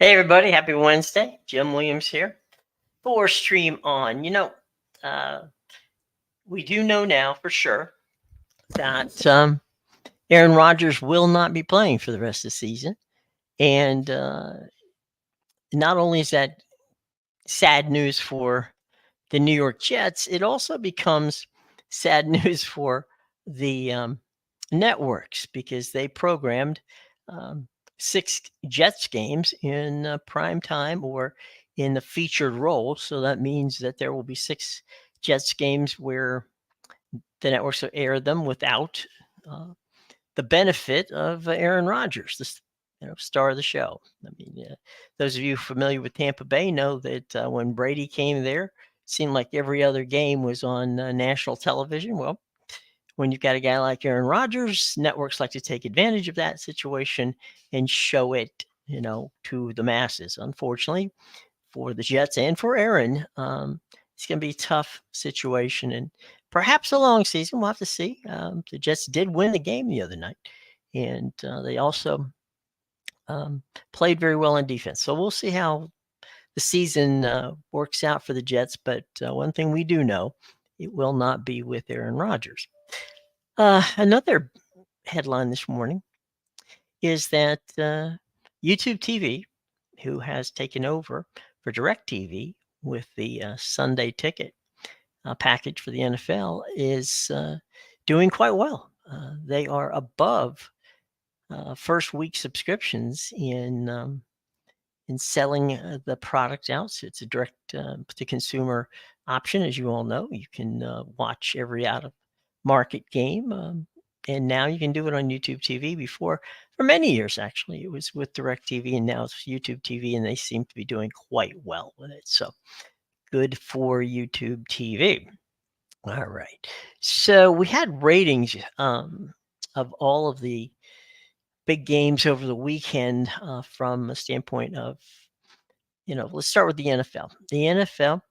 Hey everybody, happy Wednesday. Jim Williams here for Stream On. Uh, we do know now for sure that Aaron Rodgers will not be playing for the rest of the season. And not only is that sad news for the New York Jets, it also becomes sad news for the networks because they programmed um, 6 Jets games in prime time or in the featured role. So that means that there will be 6 Jets games where the networks will air them without uh, the benefit of Aaron Rodgers, the star of the show. I mean, those of you familiar with Tampa Bay know that when Brady came there, it seemed like every other game was on national television. Well, when you've got a guy like Aaron Rodgers, networks like to take advantage of that situation and show it, to the masses. Unfortunately, for the Jets and for Aaron, it's going to be a tough situation and perhaps a long season. We'll have to see. The Jets did win the game the other night, and they also played very well on defense. So we'll see how the season works out for the Jets. But one thing we do know, it will not be with Aaron Rodgers. Another headline this morning is that YouTube TV, who has taken over for DirecTV with the Sunday ticket package for the NFL, is doing quite well. They are above first week subscriptions in selling the product out. So it's a direct to consumer option, as you all know. You can watch every out of market game. And now you can do it on YouTube TV. Before, for many years, actually, it was with DirecTV, and now it's YouTube TV, and they seem to be doing quite well with it. So good for YouTube TV. All right. So we had ratings of all of the big games over the weekend from a standpoint of, let's start with the NFL. The NFL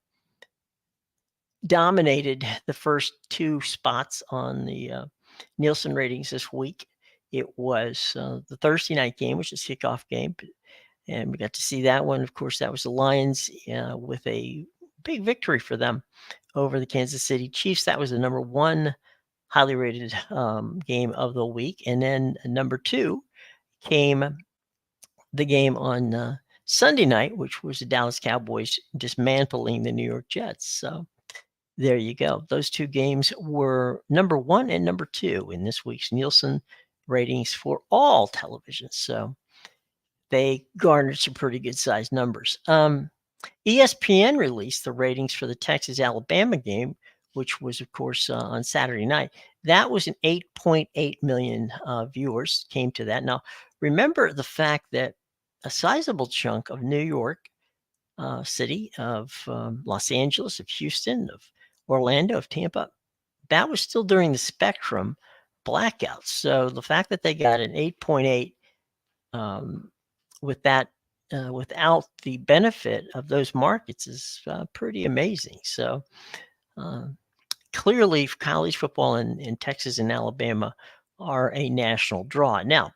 dominated the first 2 spots on the Nielsen ratings this week. It was the Thursday night game, which is kickoff game, and we got to see that one. Of course, that was the Lions with a big victory for them over the Kansas City Chiefs. That was the number 1 highly rated game of the week. And then number 2 came the game on Sunday night, which was the Dallas Cowboys dismantling the New York Jets. So there you go. Those 2 games were number 1 and number 2 in this week's Nielsen ratings for all televisions. So they garnered some pretty good sized numbers. ESPN released the ratings for the Texas-Alabama game, which was, of course, on Saturday night. That was an 8.8 million viewers came to that. Now, remember the fact that a sizable chunk of New York City, of Los Angeles, of Houston, of Orlando, of Tampa, that was still during the Spectrum blackouts. So the fact that they got an 8.8 with that without the benefit of those markets is pretty amazing. So clearly, college football in Texas and Alabama are a national draw. Now,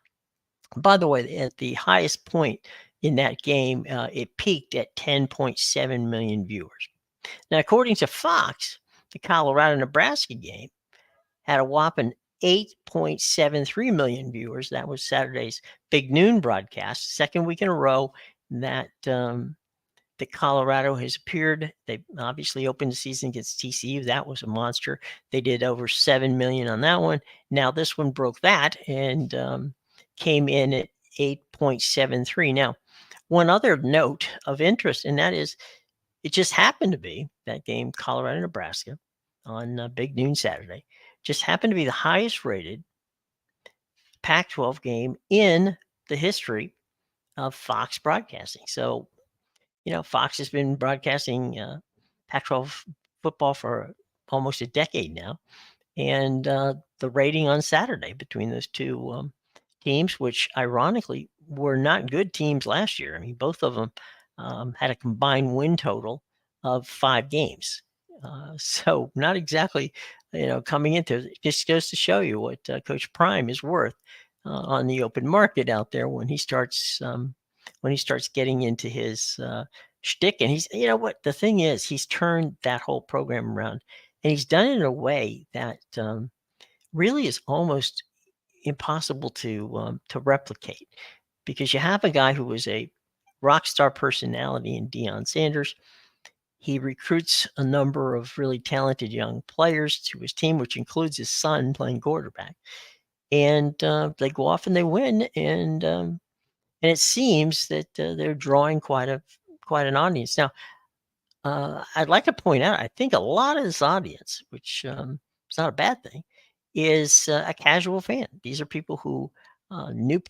by the way, at the highest point in that game, it peaked at 10.7 million viewers. Now, according to Fox, the Colorado-Nebraska game had a whopping 8.73 million viewers. That was Saturday's Big Noon broadcast, second week in a row that Colorado has appeared. They obviously opened the season against TCU. That was a monster. They did over 7 million on that one. Now this one broke that and came in at 8.73. Now, one other note of interest, and that is it just happened to be that game, Colorado-Nebraska, on Big Noon Saturday, just happened to be the highest rated Pac-12 game in the history of Fox broadcasting. So, Fox has been broadcasting Pac-12 football for almost a decade now. And the rating on Saturday between those 2 teams, which ironically were not good teams last year. I mean, both of them had a combined win total of 5 games. So not exactly, coming into it. Just goes to show you what Coach Prime is worth on the open market out there when he starts when he starts getting into his shtick. And he's, you know what, the thing is, he's turned that whole program around, and he's done it in a way that really is almost impossible to replicate, because you have a guy who was a rock star personality in Deion Sanders. He recruits a number of really talented young players to his team, which includes his son playing quarterback. And they go off and they win. And it seems that they're drawing quite an audience. Now, I'd like to point out, I think a lot of this audience, which is not a bad thing, is a casual fan. These are people who knew,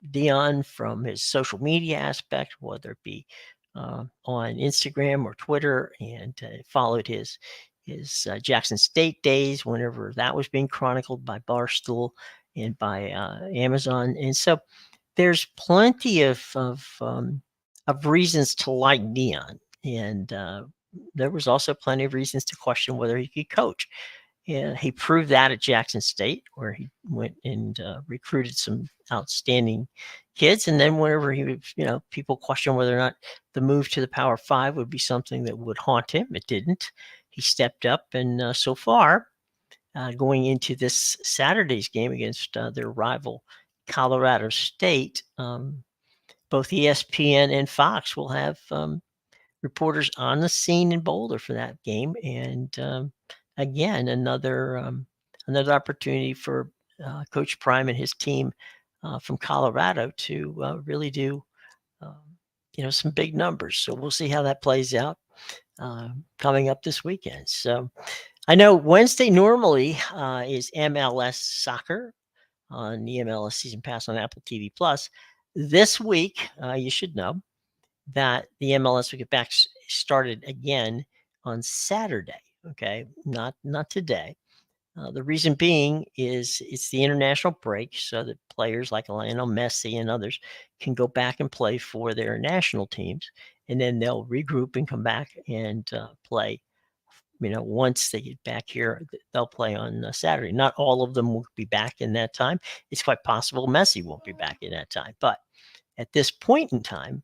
Dion from his social media aspect, whether it be on Instagram or Twitter, and followed his Jackson State days whenever that was being chronicled by Barstool and by Amazon. And so there's plenty of reasons to like Deion, and there was also plenty of reasons to question whether he could coach. And he proved that at Jackson State, where he went and recruited some outstanding kids. And then whenever he was, people question whether or not the move to the Power Five would be something that would haunt him. It didn't. He stepped up, and so far, going into this Saturday's game against their rival Colorado State, both ESPN and Fox will have reporters on the scene in Boulder for that game. And again, another opportunity for Coach Prime and his team from Colorado to really do some big numbers. So we'll see how that plays out coming up this weekend. So I know Wednesday normally is MLS soccer on the MLS Season Pass on Apple TV Plus. This week, you should know that the MLS will get back started again on Saturday. Okay, not today. The reason being is it's the international break, so that players like Lionel Messi and others can go back and play for their national teams, and then they'll regroup and come back and play. Once they get back here, they'll play on Saturday. Not all of them will be back in that time. It's quite possible Messi won't be back in that time. But at this point in time,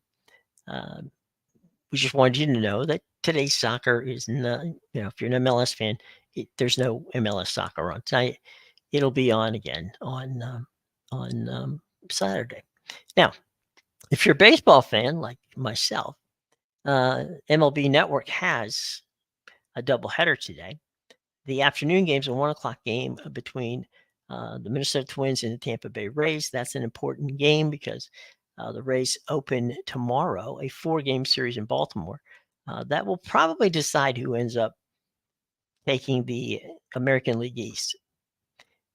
we just wanted you to know that today's soccer is not, if you're an MLS fan, there's no MLS soccer on tonight. It'll be on again on Saturday. Now, if you're a baseball fan like myself, MLB Network has a doubleheader today. The afternoon game's a 1:00 game between the Minnesota Twins and the Tampa Bay Rays. That's an important game because the Rays open tomorrow a 4-game series in Baltimore. That will probably decide who ends up taking the American League East.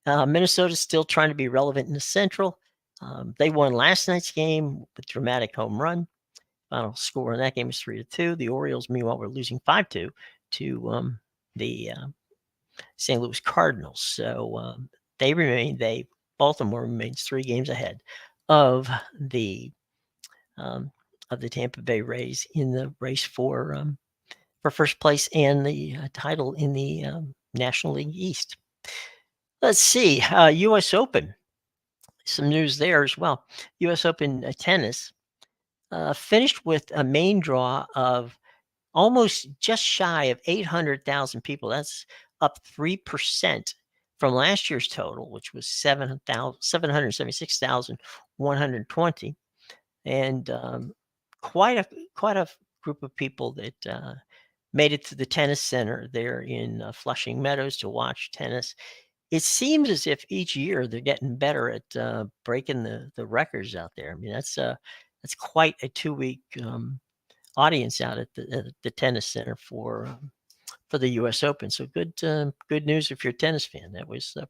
Minnesota's still trying to be relevant in the Central. They won last night's game with a dramatic home run. Final score in that game was 3-2. The Orioles, meanwhile, were losing 5-2 to the St. Louis Cardinals. So Baltimore remains 3 games ahead of the Tampa Bay Rays in the race for first place and the title in the National League East. Let's see, U.S. Open. Some news there as well. U.S. Open tennis finished with a main draw of almost just shy of 800,000 people. That's up 3% from last year's total, which was 776,120, and quite a group of people that made it to the tennis center there in Flushing Meadows to watch tennis. It seems as if each year they're getting better at breaking the records out there. I mean, that's quite a 2-week audience out at the tennis center for the U.S. Open. So good news if you're a tennis fan. That was a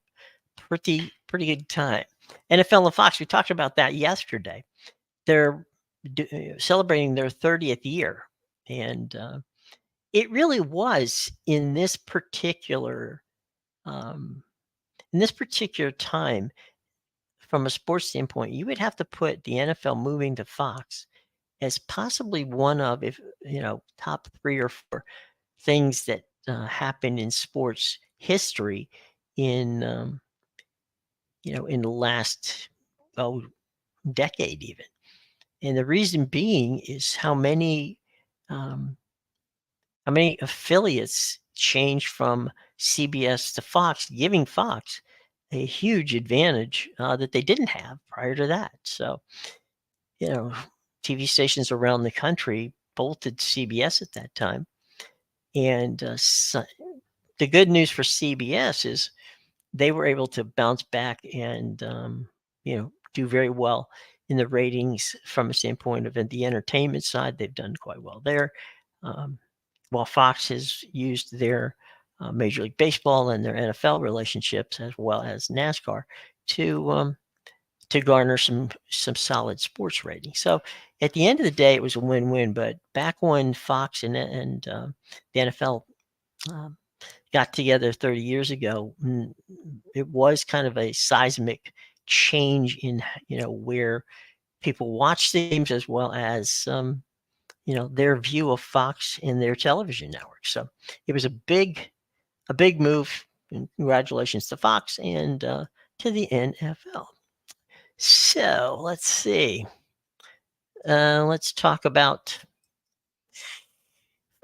pretty good time. NFL and Fox, we talked about that yesterday. They're celebrating their 30th year, and it really was in this particular time, from a sports standpoint, you would have to put the NFL moving to Fox as possibly one of, if top 3 or 4 things that happened in sports history in in the last decade even. And the reason being is how many affiliates changed from CBS to Fox, giving Fox a huge advantage that they didn't have prior to that. So, TV stations around the country bolted CBS at that time. And the good news for CBS is they were able to bounce back and, do very well in the ratings from a standpoint of the entertainment side. They've done quite well there. While Fox has used their Major League Baseball and their NFL relationships as well as NASCAR to garner some solid sports ratings. So at the end of the day, it was a win-win. But back when Fox and the NFL got together 30 years ago, it was kind of a seismic change in where people watch the games as well as their view of Fox and their television network. So it was a big move. And congratulations to Fox and to the NFL. So let's see. Let's talk about,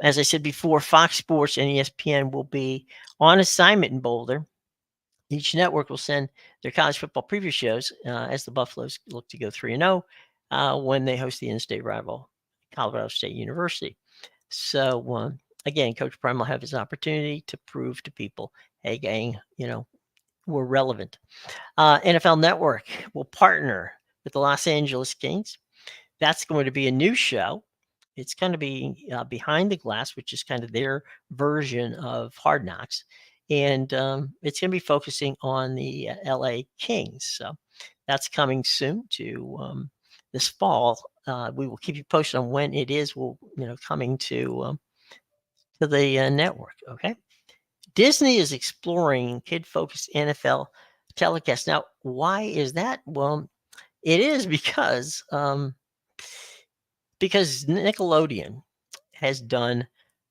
as I said before, Fox Sports and ESPN will be on assignment in Boulder. Each network will send their college football preview shows as the Buffaloes look to go 3-0 when they host the in-state rival Colorado State University. So again, Coach Prime will have his opportunity to prove to people, hey, gang, we're relevant. NFL Network will partner with the Los Angeles Kings. That's going to be a new show. It's going to be Behind the Glass, which is kind of their version of Hard Knocks. And it's going to be focusing on the LA Kings. So that's coming soon to this fall. We will keep you posted on when it is. Coming to the network. Okay. Disney is exploring kid-focused NFL telecast. Now, why is that? Well, it is because Nickelodeon has done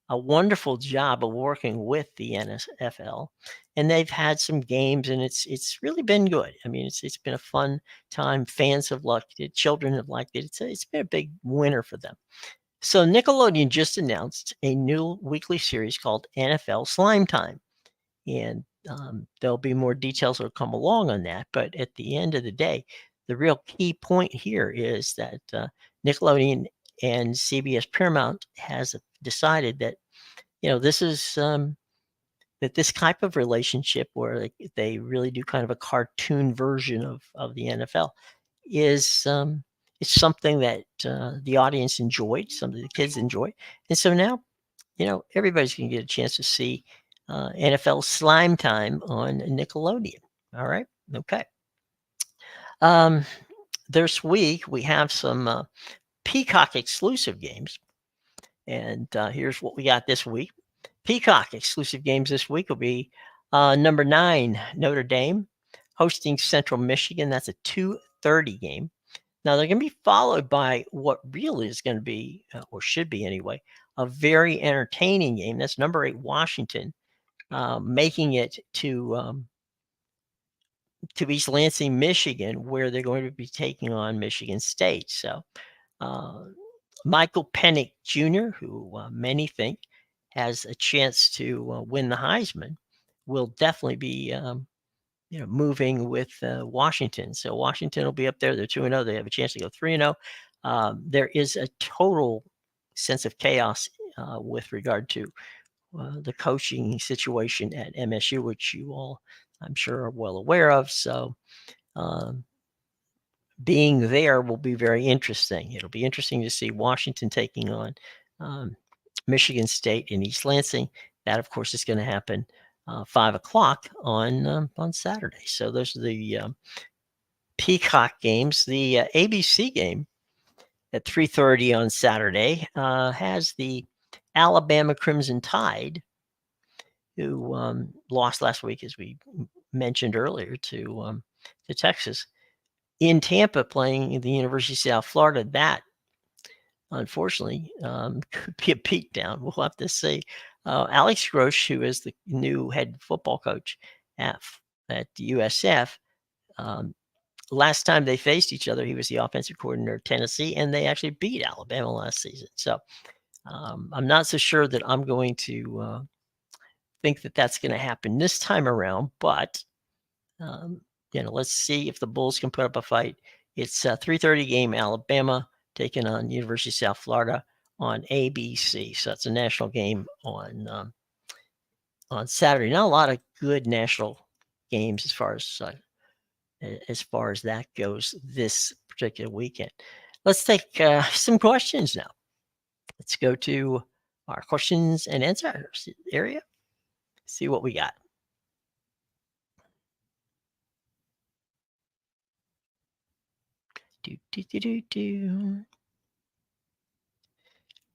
a wonderful job of working with the NFL, and they've had some games, and it's really been good. I mean, it's been a fun time. Fans have liked it. Children have liked it. It's been a big winner for them. So Nickelodeon just announced a new weekly series called NFL Slime Time, and there'll be more details that'll come along on that. But at the end of the day, the real key point here is that Nickelodeon and CBS Paramount has decided that this is that this type of relationship where they really do kind of a cartoon version of the NFL is it's something that the audience enjoyed, something the kids enjoy, and so now everybody's going to get a chance to see NFL Slime Time on Nickelodeon. All right, okay. This week we have some Peacock exclusive games. And here's what we got this week. Peacock exclusive games this week will be number 9, Notre Dame, hosting Central Michigan. That's a 2:30 game. Now, they're going to be followed by what really is going to be, or should be anyway, a very entertaining game. That's number 8, Washington, making it to East Lansing, Michigan, where they're going to be taking on Michigan State. So Michael Penix Jr., who many think has a chance to win the Heisman, will definitely be moving with Washington. So Washington will be up there. They're 2-0. They have a chance to go 3-0. There is a total sense of chaos with regard to the coaching situation at MSU, which you all, I'm sure, are well aware of. So being there will be very interesting. It'll be interesting to see Washington taking on Michigan State in East Lansing. That, of course, is going to happen 5 o'clock on Saturday. So those are the Peacock games. The ABC game at 3:30 on Saturday has the Alabama Crimson Tide, who lost last week, as we mentioned earlier, to Texas, in Tampa, playing the University of South Florida. That, unfortunately, could be a beatdown. We'll have to see. Alex Grosh, who is the new head football coach at USF, last time they faced each other, he was the offensive coordinator of Tennessee, and they actually beat Alabama last season. So I'm not so sure that I'm going to think that that's going to happen this time around. But let's see if the Bulls can put up a fight. It's a 3:30 game. Alabama taking on University of South Florida on ABC. So it's a national game on Saturday. Not a lot of good national games as far as that goes this particular weekend. Let's take some questions now. Let's go to our questions and answers area. See what we got.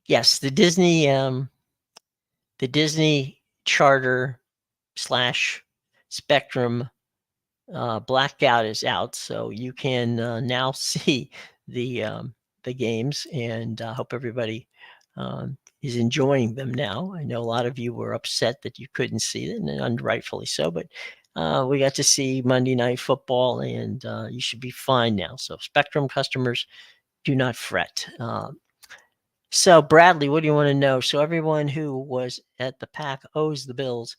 Yes, the Disney Charter / Spectrum blackout is out, so you can now see the games, and I hope everybody is enjoying them now. I know a lot of you were upset that you couldn't see it, and rightfully so, but we got to see Monday Night Football, and you should be fine now. So Spectrum customers, do not fret. So Bradley, what do you want to know? So everyone who was at the Pac owes the Bills,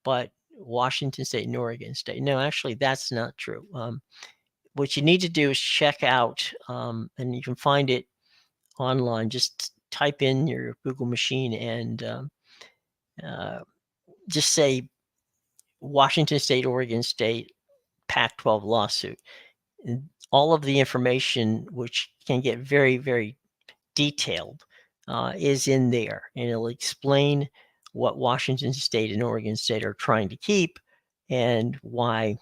but Washington State and Oregon State. No, actually, that's not true. What you need to do is check out, and you can find it online. Just type in your Google machine and just say Washington State, Oregon State, Pac-12 lawsuit. And all of the information, which can get very, very detailed, is in there, and it'll explain what Washington State and Oregon State are trying to keep and why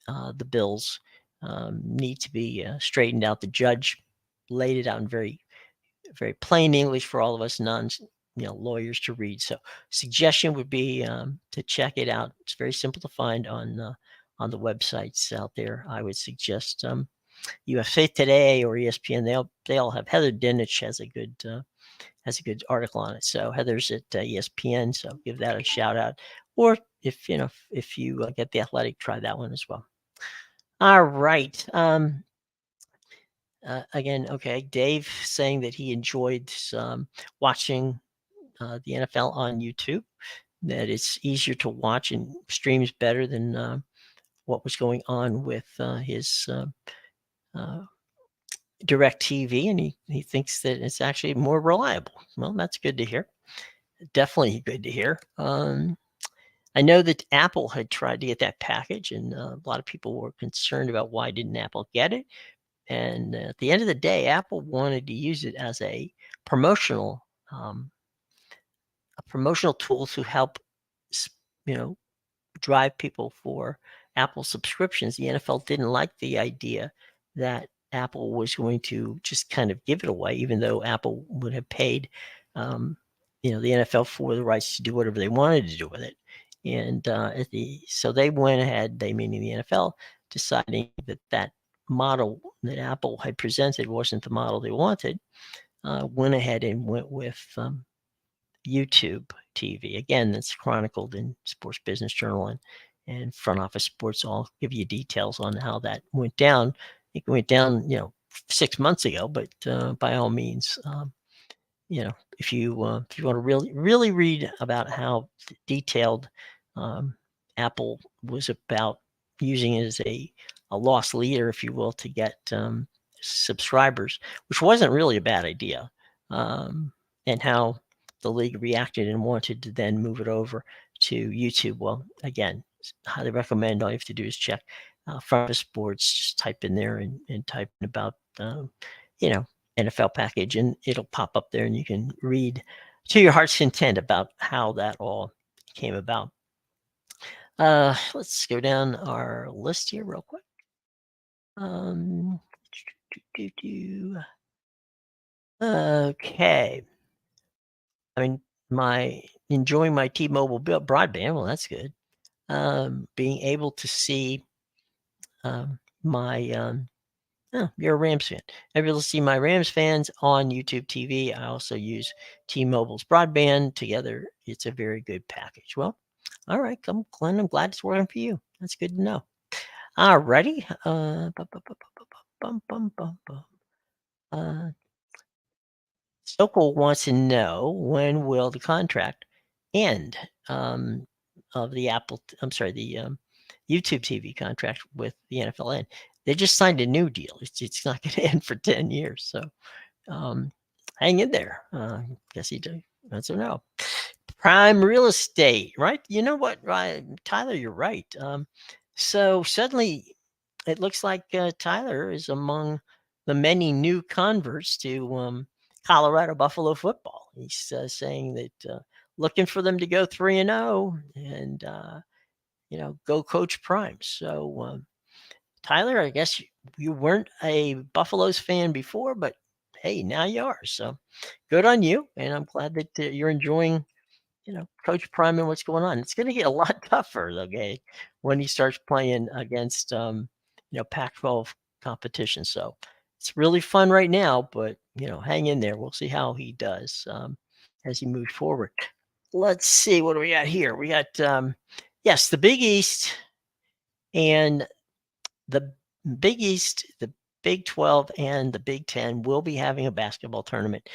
the bills need to be straightened out. The judge laid it out in very, very plain English for all of us lawyers to read. So suggestion would be to check it out. It's very simple to find on the websites out there. I would suggest USA Today or ESPN. They all have. Heather Dinich has a good article on it. So Heather's at ESPN, so give that a shout out. Or if you get The Athletic, try that one as well. All right. Again, okay. Dave saying that he enjoyed watching the NFL on YouTube. That it's easier to watch and streams better than what was going on with his DirecTV, and he thinks that it's actually more reliable. Well, that's good to hear. Definitely good to hear. I know that Apple had tried to get that package, and a lot of people were concerned about why didn't Apple get it. And at the end of the day, Apple wanted to use it as a promotional tool to help, drive people for Apple subscriptions. The NFL didn't like the idea that Apple was going to just kind of give it away, even though Apple would have paid, the NFL for the rights to do whatever they wanted to do with it. And so they went ahead, meaning the NFL, deciding that model that Apple had presented wasn't the model they wanted, went ahead and went with YouTube TV. Again, that's chronicled in Sports Business Journal and Front Office Sports. I'll give you details on how that went down. It went down, 6 months ago, but by all means, if you want to really read about how detailed Apple was about using it as a loss leader, if you will, to get subscribers, which wasn't really a bad idea, and how the league reacted and wanted to then move it over to YouTube. Well, again, highly recommend. All you have to do is check Front Office Sports, just type in there and type in about NFL package, and it'll pop up there, and you can read to your heart's content about how that all came about. Let's go down our list here real quick. Okay. I mean, enjoying my T-Mobile broadband. Well, that's good. Being able to see you're a Rams fan. I'm able to see my Rams fans on YouTube TV. I also use T-Mobile's broadband. Together, it's a very good package. Well, all right, Glenn, I'm glad it's working for you. That's good to know. Alrighty. Bum. Uh, Sokol wants to know when will the contract end of the YouTube TV contract with the NFL end. They just signed a new deal. It's not going to end for 10 years. So um, hang in there. Guess he did. That's a no. Prime real estate, right? You know what, Tyler, you're right. So suddenly it looks like Tyler is among the many new converts to Colorado Buffalo football. He's saying that looking for them to go 3-0 and, go coach Prime. So, Tyler, I guess you weren't a Buffaloes fan before, but hey, now you are. So good on you. And I'm glad that you're enjoying Coach Prime and what's going on. It's going to get a lot tougher, okay, when he starts playing against, Pac-12 competition. So it's really fun right now, but hang in there. We'll see how he does as he moves forward. Let's see what do we got here. We got yes, the Big East and the the Big 12 and the Big 10 will be having a basketball tournament.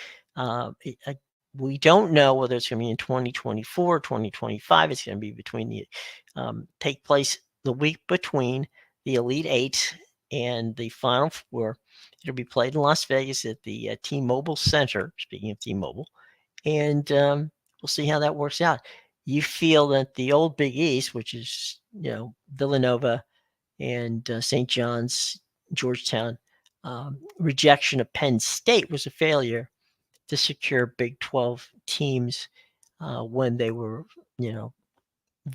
We don't know whether it's going to be in 2024, 2025. It's going to be take place the week between the Elite Eight and the Final Four. It'll be played in Las Vegas at the T-Mobile Center. Speaking of T-Mobile, and we'll see how that works out. You feel that the old Big East, which is Villanova and St. John's, Georgetown, rejection of Penn State was a failure to secure Big 12 teams when they were,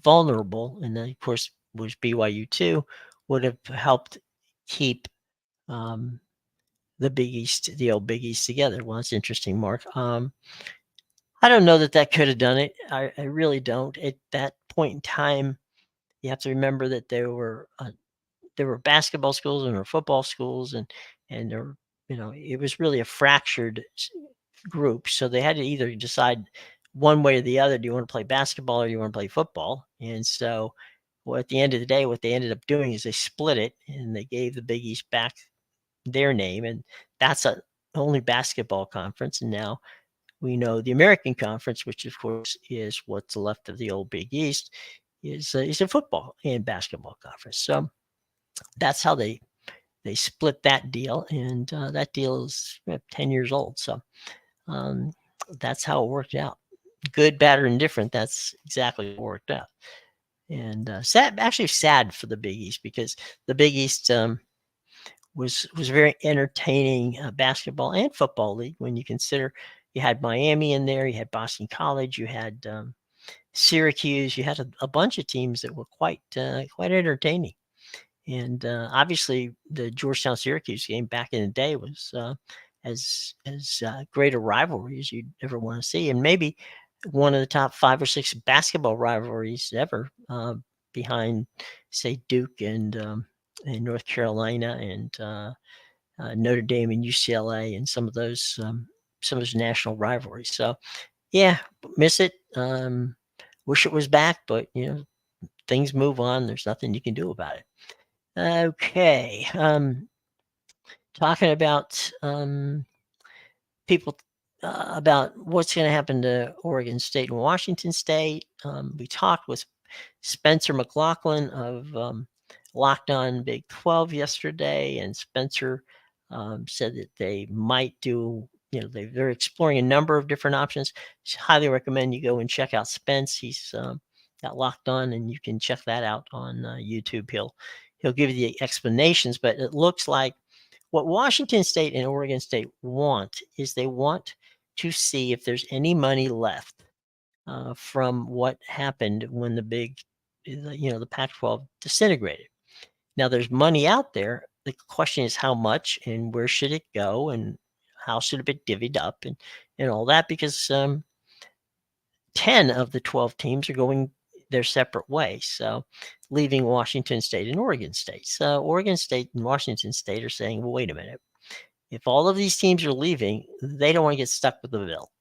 vulnerable. And then, of course, was BYU too, would have helped keep the Big East, the old Big East together. Well, that's interesting, Mark. I don't know that could have done it. I really don't. At that point in time, you have to remember that there were basketball schools and there were football schools, and there, it was really a fractured group. So they had to either decide one way or the other. Do you want to play basketball or do you want to play football? And so, well, at the end of the day, what they ended up doing is they split it and they gave the Big East back their name, and that's a only basketball conference. And now we know the American Conference, which of course is what's left of the old Big East, is a football and basketball conference. So that's how they split that deal, and that deal is 10 years old. So that's how it worked out. Good, bad, or indifferent. That's exactly what worked out. And sad for the Big East, because the Big East was a very entertaining basketball and football league when you consider you had Miami in there, you had Boston College, you had Syracuse, you had a bunch of teams that were quite entertaining. And obviously, the Georgetown Syracuse game back in the day was as great a rivalry as you'd ever want to see, and maybe one of the top 5 or 6 basketball rivalries ever, behind, say, Duke and North Carolina and Notre Dame and UCLA and some of those national rivalries. So, yeah, miss it. Wish it was back, but things move on. There's nothing you can do about it. Okay. Talking about people about what's going to happen to Oregon State and Washington State. We talked with Spencer McLaughlin of Locked On Big 12 yesterday, and Spencer said that they might do, they're exploring a number of different options. Highly recommend you go and check out Spence. He's got Locked On, and you can check that out on YouTube. He'll give you the explanations, but it looks like what Washington State and Oregon State want is they want to see if there's any money left from what happened when the Pac-12 disintegrated. Now there's money out there. The question is how much and where should it go and how should it be divvied up and all that, because 10 of the 12 teams are going their separate ways. So leaving Washington State and Oregon State. So Oregon State and Washington State are saying, well, wait a minute. If all of these teams are leaving, they don't want to get stuck with the bill.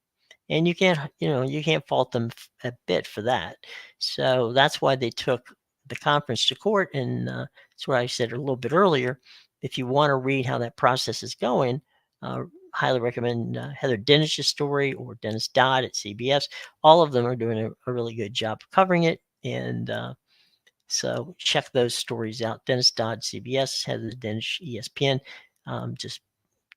And you can't fault them a bit for that. So that's why they took the conference to court, and That's what I said a little bit earlier. If you want to read how that process is going, highly recommend Heather Dennis's story or Dennis Dodd at CBS. All of them are doing a really good job of covering it. And so check those stories out. Dennis Dodd, CBS, Heather Dennis, ESPN. Just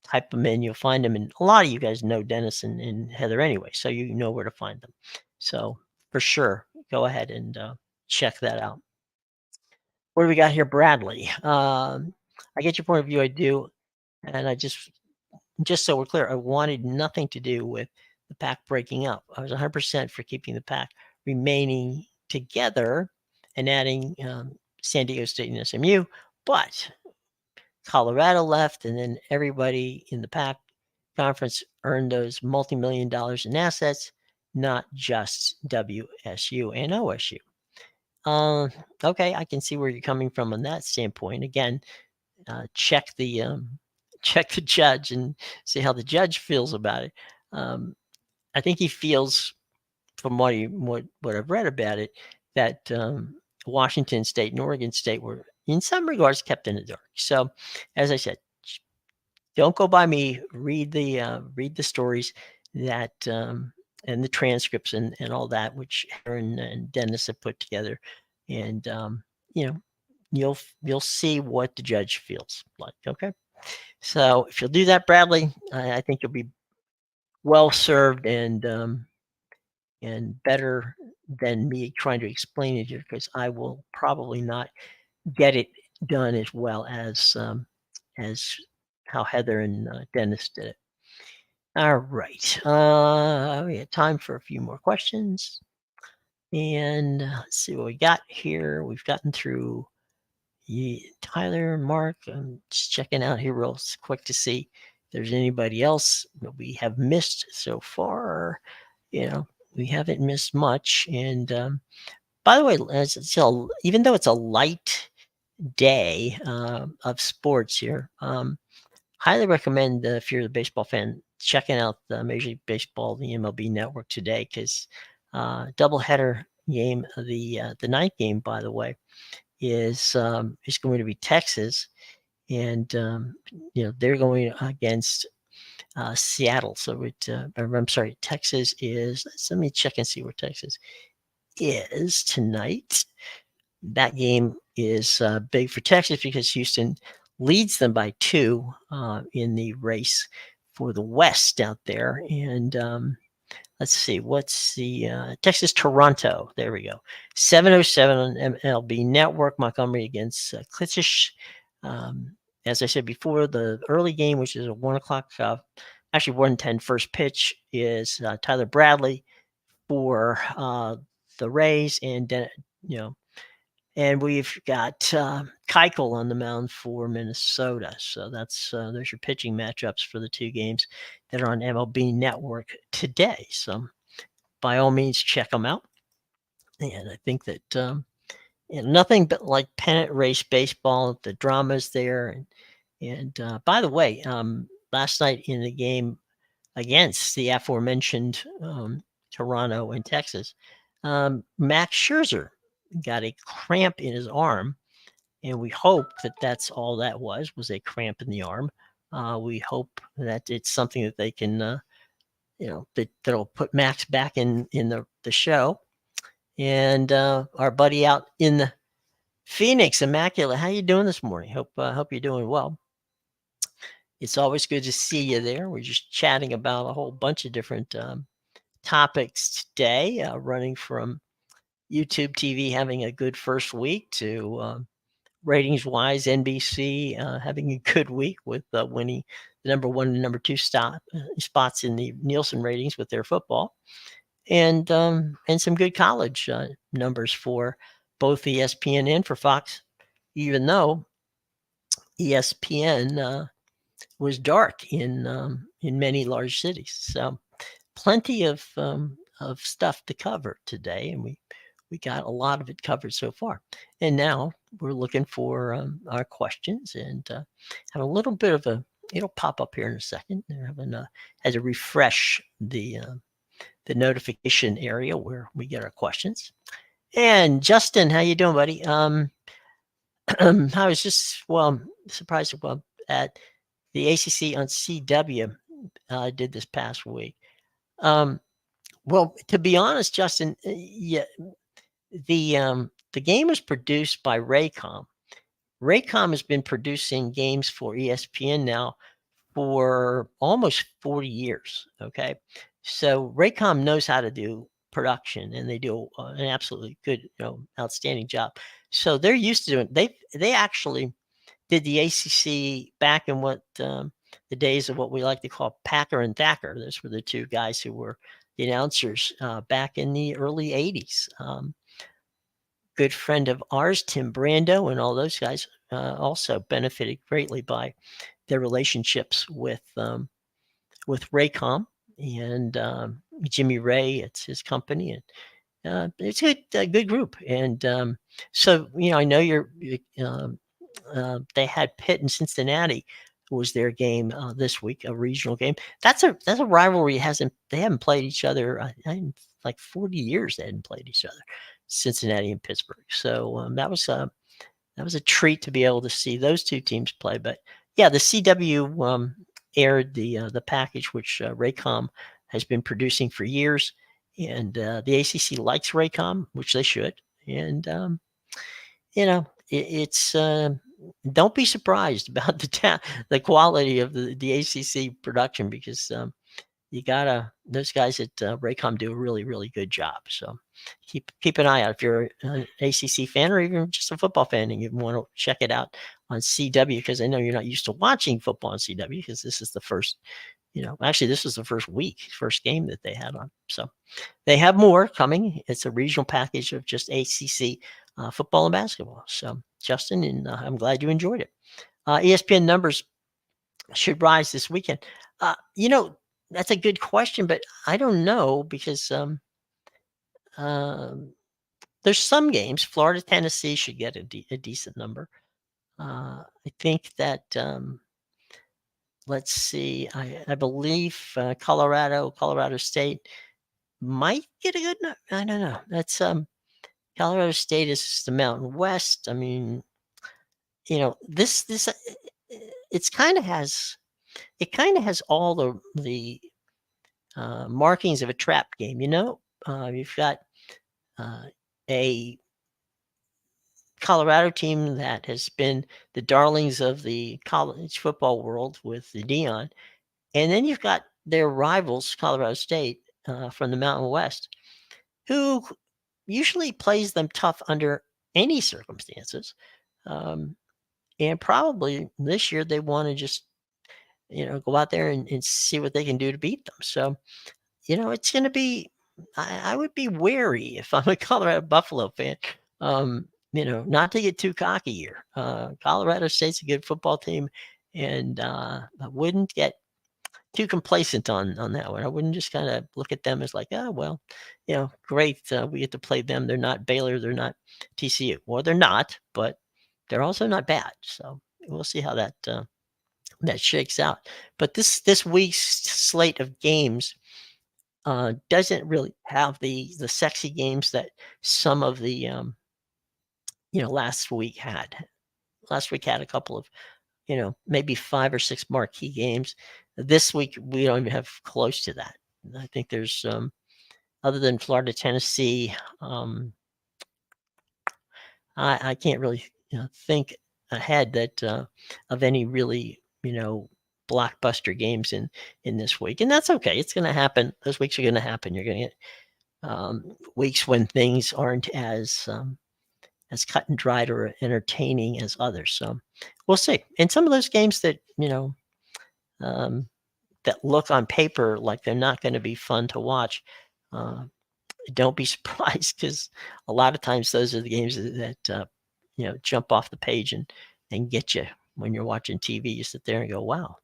type them in, you'll find them. And a lot of you guys know Dennis and Heather anyway, so you know where to find them. So for sure, go ahead and check that out. What do we got here, Bradley? I get your point of view, I do. And I just so we're clear, I wanted nothing to do with the pack breaking up. I was 100% for keeping the pack remaining together and adding San Diego State and SMU, but Colorado left, and then everybody in the pack conference earned those multi-million dollars in assets, not just WSU and OSU. Okay, I can see where you're coming from on that standpoint. Again, check the judge and see how the judge feels about it. I think he feels, from what I've read about it, that Washington State and Oregon State were, in some regards, kept in the dark. So, as I said, don't go by me. Read the stories that and the transcripts and all that, which Aaron and Dennis have put together, and you'll see what the judge feels like. Okay, so if you'll do that, Bradley, I think you'll be well served and better than me trying to explain it here, because I will probably not get it done as well as how Heather and Dennis did it. All right. We have time for a few more questions. And let's see what we got here. We've gotten through Tyler, Mark. I'm just checking out here real quick to see if there's anybody else that we have missed so far. We haven't missed much. And by the way, even though it's a light day of sports here, highly recommend if you're a baseball fan, checking out the Major League Baseball, the MLB Network today, because doubleheader game, the ninth game, by the way, is going to be Texas, and they're going against Seattle. So I'm sorry, Texas is. Let me check and see where Texas is tonight. That game is big for Texas because Houston leads them by 2 in the race for the West out there. And let's see, what's the Texas Toronto? There we go. 7:07 on MLB Network. Montgomery against Klitsch. As I said before, the early game, which is a 1 o'clock, actually 1:10 first pitch, is Tyler Bradley for the Rays, and and we've got Keuchel on the mound for Minnesota. So that's there's your pitching matchups for the 2 games that are on MLB Network today. So by all means, check them out. And I think that nothing but like pennant race baseball, the drama's there. And by the way, last night in the game against the aforementioned Toronto and Texas, Max Scherzer got a cramp in his arm, and we hope that that's all that was a cramp in the arm. We hope that it's something that they can, that'll put Max back in the show. And our buddy out in the Phoenix, Immaculate, how you doing this morning? Hope you're doing well. It's always good to see you there. We're just chatting about a whole bunch of different topics today, running from YouTube TV having a good first week to ratings-wise, NBC having a good week with winning the number 1 and number 2 spots in the Nielsen ratings with their football, and some good college numbers for both ESPN and for Fox, even though ESPN was dark in many large cities. So plenty of stuff to cover today, and we got a lot of it covered so far. And now we're looking for our questions, and have a little bit of it'll pop up here in a second. They're having had to refresh the notification area where we get our questions. And Justin, how you doing, buddy? I was just surprised at the ACC on CW did this past week. Well, to be honest, Justin, yeah, the game was produced by Raycom. Raycom has been producing games for ESPN now for almost 40 years. Okay. So Raycom knows how to do production, and they do an absolutely good, outstanding job. So they're used to doing, they actually did the ACC back in the days of what we like to call Packer and Thacker. Those were the two guys who were the announcers back in the early 80s. Good friend of ours, Tim Brando, and all those guys also benefited greatly by their relationships with Raycom and Jimmy Ray. It's his company, and it's a good group. And so, I know they had Pitt and Cincinnati was their game this week, a regional game. That's a rivalry. They haven't played each other in like 40 years. They hadn't played each other, Cincinnati and Pittsburgh. So that was a treat to be able to see those two teams play. But yeah, the CW aired the package which Raycom has been producing for years, and the ACC likes Raycom, which they should. And it's don't be surprised about the quality of the ACC production, because those guys at Raycom do a really, really good job. So keep an eye out if you're an ACC fan, or even just a football fan and you want to check it out on CW, because I know you're not used to watching football on CW, because this is the first, actually this was the first game that they had on. So they have more coming. It's a regional package of just ACC football and basketball. So Justin, and I'm glad you enjoyed it. ESPN numbers should rise this weekend. That's a good question, but I don't know, because there's some games. Florida, Tennessee should get a decent number. I think that let's see. I believe Colorado State might get a good number. I don't know. That's Colorado State is the Mountain West. I mean, this it kind of has all the markings of a trap game. You've got a Colorado team that has been the darlings of the college football world with the Deion, and then you've got their rivals, Colorado State, from the Mountain West, who usually plays them tough under any circumstances. And probably this year they want to just, go out there and see what they can do to beat them. So, it's going to be, I would be wary if I'm a Colorado Buffalo fan, not to get too cocky here. Colorado State's a good football team, and I wouldn't get too complacent on that one. I wouldn't just kind of look at them as like, oh, well, great. We get to play them. They're not Baylor. They're not TCU. Well, they're not, but they're also not bad. So we'll see how that shakes out. But this week's slate of games doesn't really have the sexy games that some of the last week had. Last week had a couple of maybe 5 or 6 marquee games. This week we don't even have close to that. I think there's other than Florida, Tennessee, I can't really think ahead that of any really blockbuster games in this week, and that's okay. It's going to happen. Those weeks are going to happen. You're going to get weeks when things aren't as cut and dried or entertaining as others. So we'll see. And some of those games that that look on paper like they're not going to be fun to watch, don't be surprised, because a lot of times those are the games that jump off the page and get you when you're watching TV. You sit there and go, wow,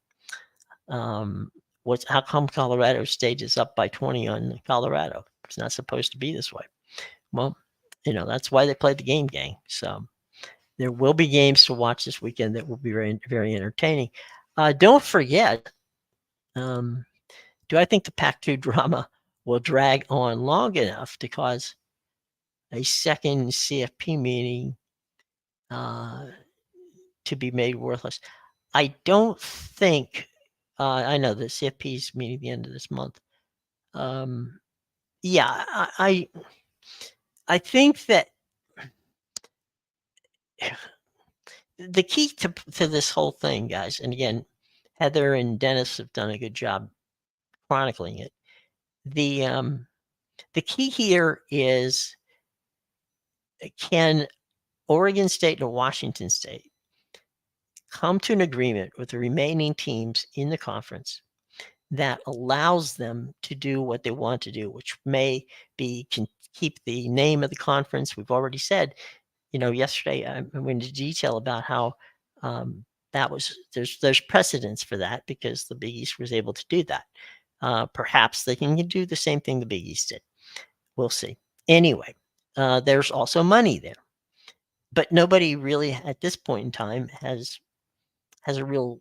how come Colorado State is up by 20 on Colorado? It's not supposed to be this way. Well, that's why they played the game, gang. So there will be games to watch this weekend that will be very, very entertaining. Don't forget, do I think the Pac-2 drama will drag on long enough to cause a second CFP meeting to be made worthless. I don't think. I know the CFP is meeting the end of this month. Yeah, I think that the key to this whole thing, guys, and again, Heather and Dennis have done a good job chronicling it. The key here is, can Oregon State and Washington State come to an agreement with the remaining teams in the conference that allows them to do what they want to do, which may be keep the name of the conference. We've already said, yesterday I went into detail about how that was there's precedence for that because the Big East was able to do that. Perhaps they can do the same thing the Big East did. We'll see. Anyway, there's also money there, but nobody really at this point in time has a real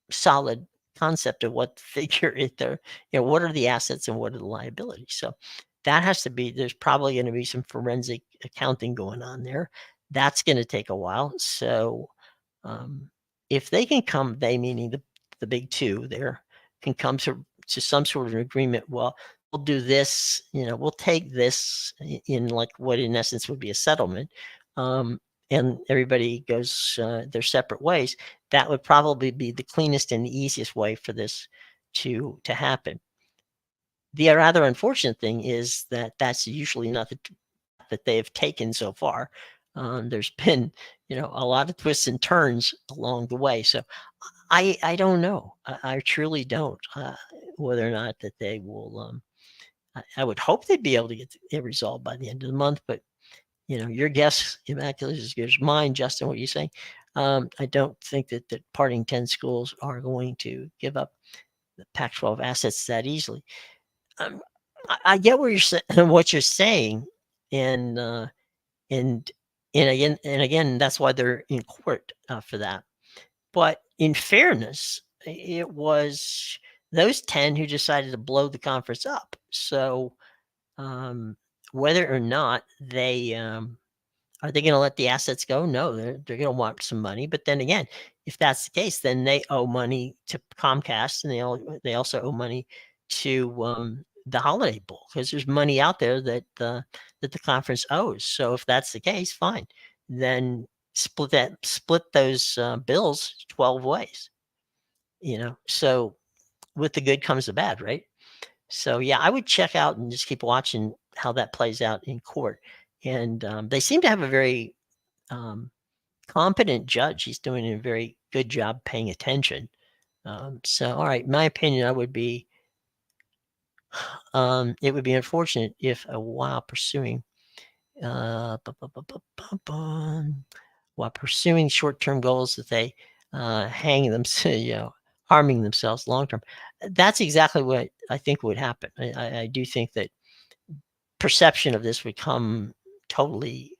solid concept of what figure it there, what are the assets and what are the liabilities. So that has to be, there's probably going to be some forensic accounting going on there. That's going to take a while. So if they can come, they meaning the big two there, can come to some sort of an agreement. Well, we'll do this, we'll take this in like what in essence would be a settlement. And everybody goes their separate ways. That would probably be the cleanest and the easiest way for this to happen. The rather unfortunate thing is that that's usually not the that they have taken so far. There's been, a lot of twists and turns along the way. So I don't know. I truly don't whether or not that they will. I would hope they'd be able to get it resolved by the end of the month, but your guess, Immaculate, is as good as mine. Justin, what you saying? I don't think that the parting 10 schools are going to give up the Pac-12 assets that easily. I get what you're saying, and again, that's why they're in court for that. But in fairness, it was those 10 who decided to blow the conference up. So whether or not they are they going to let the assets go? No, they're going to want some money. But then again, if that's the case, then they owe money to Comcast, and they also owe money to the Holiday Bowl, because there's money out there that the conference owes. So if that's the case, fine. Then split those bills 12 ways. So with the good comes the bad, right? So yeah, I would check out and just keep watching how that plays out in court. And they seem to have a very competent judge. He's doing a very good job paying attention. So, all right, my opinion, it would be unfortunate if while pursuing short-term goals that they hang themselves, harming themselves long-term. That's exactly what I think would happen. I do think that perception of this would come totally,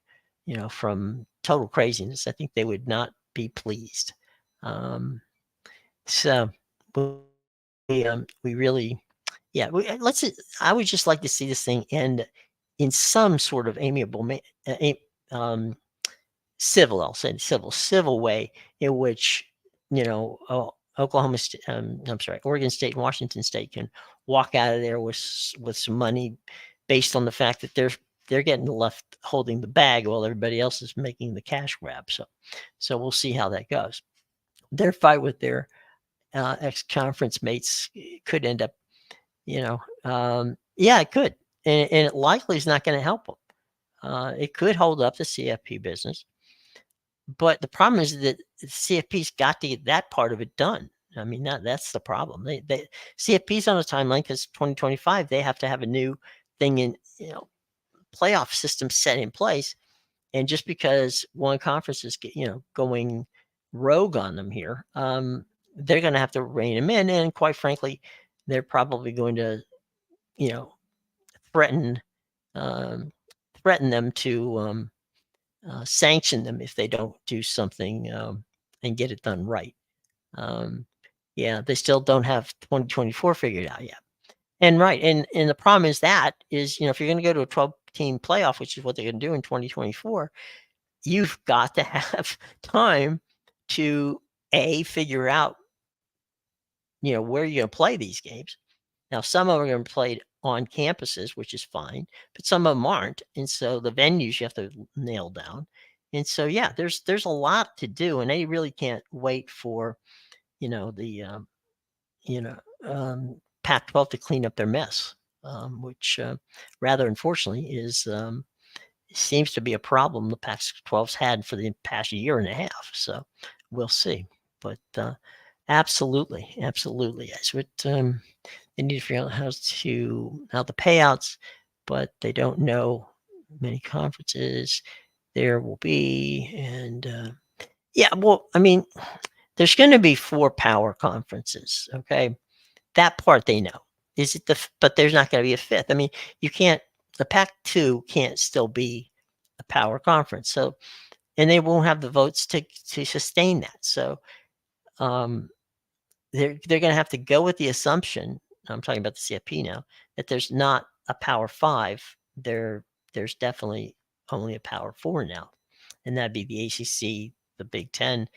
from total craziness. I think they would not be pleased. So we really, I would just like to see this thing end in some sort of amiable, civil, I'll say civil way, in which, Oregon State and Washington State can walk out of there with some money based on the fact that they're getting left holding the bag while everybody else is making the cash grab. So we'll see how that goes. Their fight with their ex-conference mates could end up, it could, and it likely is not going to help them. It could hold up the CFP business, but the problem is that the CFP's got to get that part of it done. I mean, that's the problem. They CFP's on a timeline because 2025 they have to have a new thing in, playoff system set in place. And just because one conference is going rogue on them here, they're going to have to rein them in. And quite frankly, they're probably going to, threaten them to sanction them if they don't do something and get it done right. They still don't have 2024 figured out yet. And right, and the problem is if you're going to go to a 12-team playoff, which is what they're going to do in 2024, you've got to have time to figure out, where you're going to play these games. Now, some of them are going to be played on campuses, which is fine, but some of them aren't, and so the venues you have to nail down. And so, yeah, there's a lot to do, and they really can't wait for, the you know Pac-12 to clean up their mess, which rather unfortunately seems to be a problem the Pac-12's had for the past year and a half. So we'll see, but absolutely, that's what they need to figure out how the payouts, but they don't know many conferences there will be. And yeah, well, I mean, there's going to be 4 power conferences. Okay. That part they know. But there's not going to be a 5th. I mean, the Pac-2 can't still be a power conference. So, and they won't have the votes to sustain that. So, they're going to have to go with the assumption, I'm talking about the CFP now, that there's not a Power 5. There's definitely only a Power 4 now, and that'd be the ACC, the Big 10,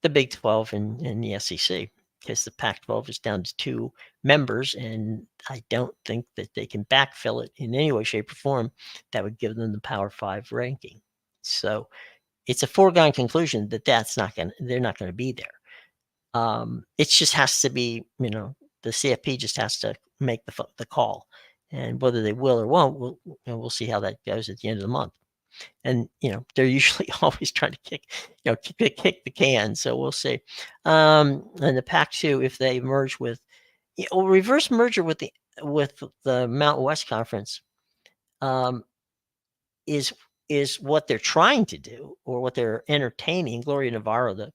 the Big 12, and the SEC, because the Pac-12 is down to 2 members, and I don't think that they can backfill it in any way, shape, or form that would give them the Power 5 ranking. So it's a foregone conclusion that they're not going to be there. It just has to be, the CFP just has to make the call, and whether they will or won't, we'll see how that goes at the end of the month. And they're usually always trying to kick the can, so we'll see. And the Pac-2, if they merge with, reverse merger with the Mountain West Conference, is what they're trying to do, or what they're entertaining. Gloria Navarro, the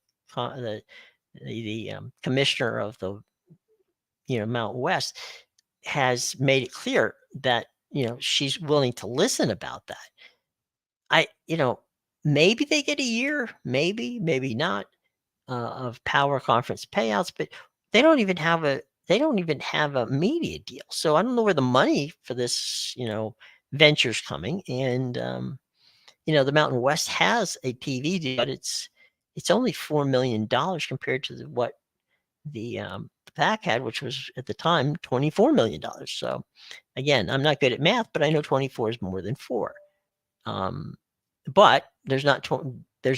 commissioner of the Mountain West, has made it clear that she's willing to listen about that. Maybe they get a year, maybe not, of power conference payouts, but they don't even have a media deal. So I don't know where the money for this venture's coming. And the Mountain West has a TV deal, but it's only $4 million compared to what the PAC had, which was at the time $24 million. So again, I'm not good at math, but I know 24 is more than 4. But there's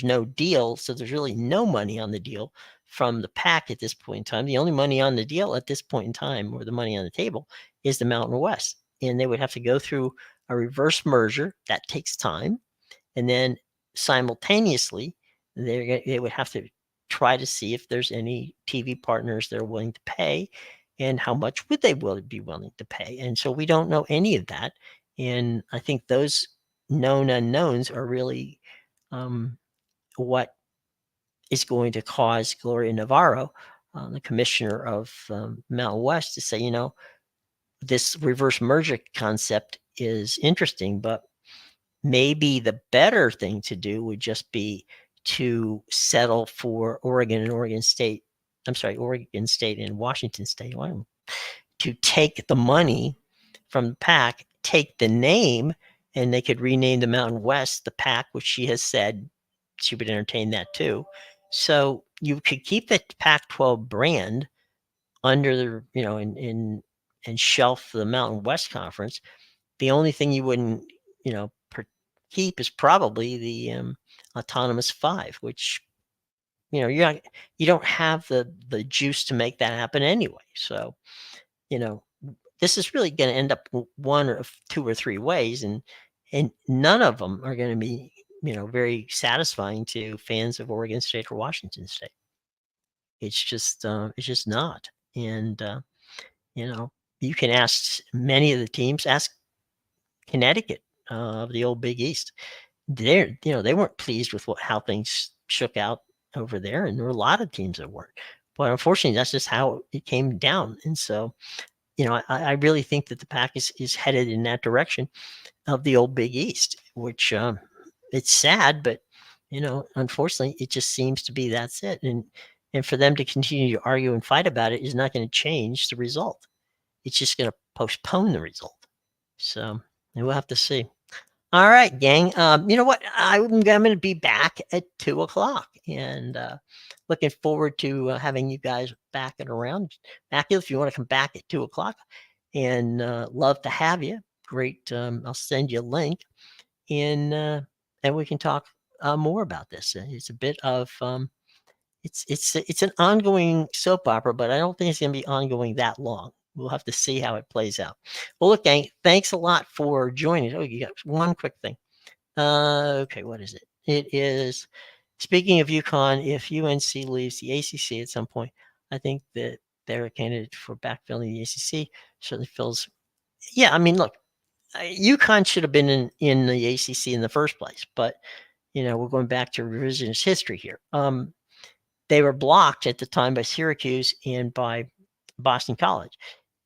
no deal, so there's really no money on the deal from the PAC at this point in time. The only money on the deal at this point in time, or the money on the table, is the Mountain West, and they would have to go through a reverse merger. That takes time, and then simultaneously they would have to try to see if there's any TV partners they're willing to pay, and how much would they be willing to pay. And so we don't know any of that, and I think those known unknowns are really what is going to cause Gloria Navarro, the commissioner of Mountain West, to say, this reverse merger concept is interesting, but maybe the better thing to do would just be to settle for Oregon State and Washington State to take the money from the PAC, take the name, and they could rename the Mountain West the PAC, which she has said she would entertain that too. So you could keep the Pac-12 brand under the, and shelf the Mountain West Conference. The only thing you wouldn't, keep is probably the Autonomous 5, which, you don't have the juice to make that happen anyway. So, this is really going to end up 1 or 2 or 3 ways, and none of them are going to be, very satisfying to fans of Oregon State or Washington State. It's just not. And you can ask many of the teams. Ask Connecticut of the old Big East. They weren't pleased with how things shook out over there, and there were a lot of teams that weren't. But unfortunately, that's just how it came down. And so, I really think that the PAC is headed in that direction of the old Big East, which it's sad, but unfortunately, it just seems to be that's it. And for them to continue to argue and fight about it is not going to change the result. It's just going to postpone the result. So we'll have to see. All right, gang. You know what? I'm going to be back at 2:00, and looking forward to having you guys back and around. Matthew, if you want to come back at 2:00, and love to have you. Great. I'll send you a link, and we can talk more about this. It's a bit of it's an ongoing soap opera, but I don't think it's going to be ongoing that long. We'll have to see how it plays out. Well, look, gang, thanks a lot for joining. Oh, you got one quick thing. Okay, what is it? It is, speaking of UConn, if UNC leaves the ACC at some point, I think that they're a candidate for backfilling the ACC. Certainly feels, yeah, I mean, look, UConn should have been in the ACC in the first place, but, we're going back to revisionist history here. They were blocked at the time by Syracuse and by Boston College.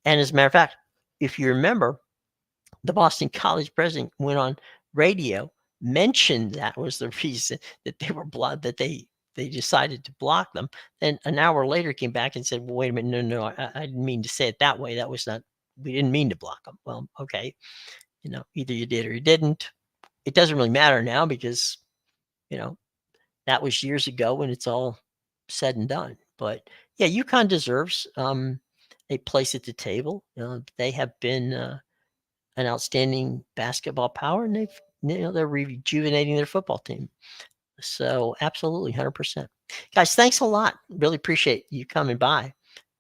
And as a matter of fact, if you remember, the Boston College president went on radio, mentioned that was the reason that they were blocked, that they decided to block them. Then an hour later came back and said, well, wait a minute, no, I didn't mean to say it that way. That was not, we didn't mean to block them. Well, okay, either you did or you didn't. It doesn't really matter now because, that was years ago when it's all said and done. But yeah, UConn deserves a place at the table. They have been an outstanding basketball power, and they're rejuvenating their football team. So absolutely, 100%. Guys, thanks a lot. Really appreciate you coming by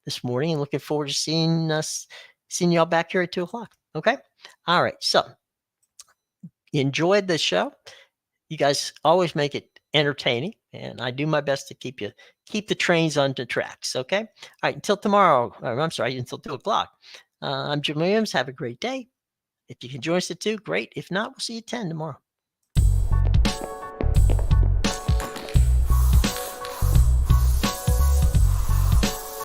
this morning, and looking forward to seeing y'all back here at 2:00. Okay. All right. So enjoyed the show. You guys always make it entertaining, and I do my best to keep the trains on the tracks. Okay. All right. Until tomorrow. I'm sorry, until 2:00. I'm Jim Williams. Have a great day. If you can join us at 2, great. If not, we'll see you at 10 tomorrow.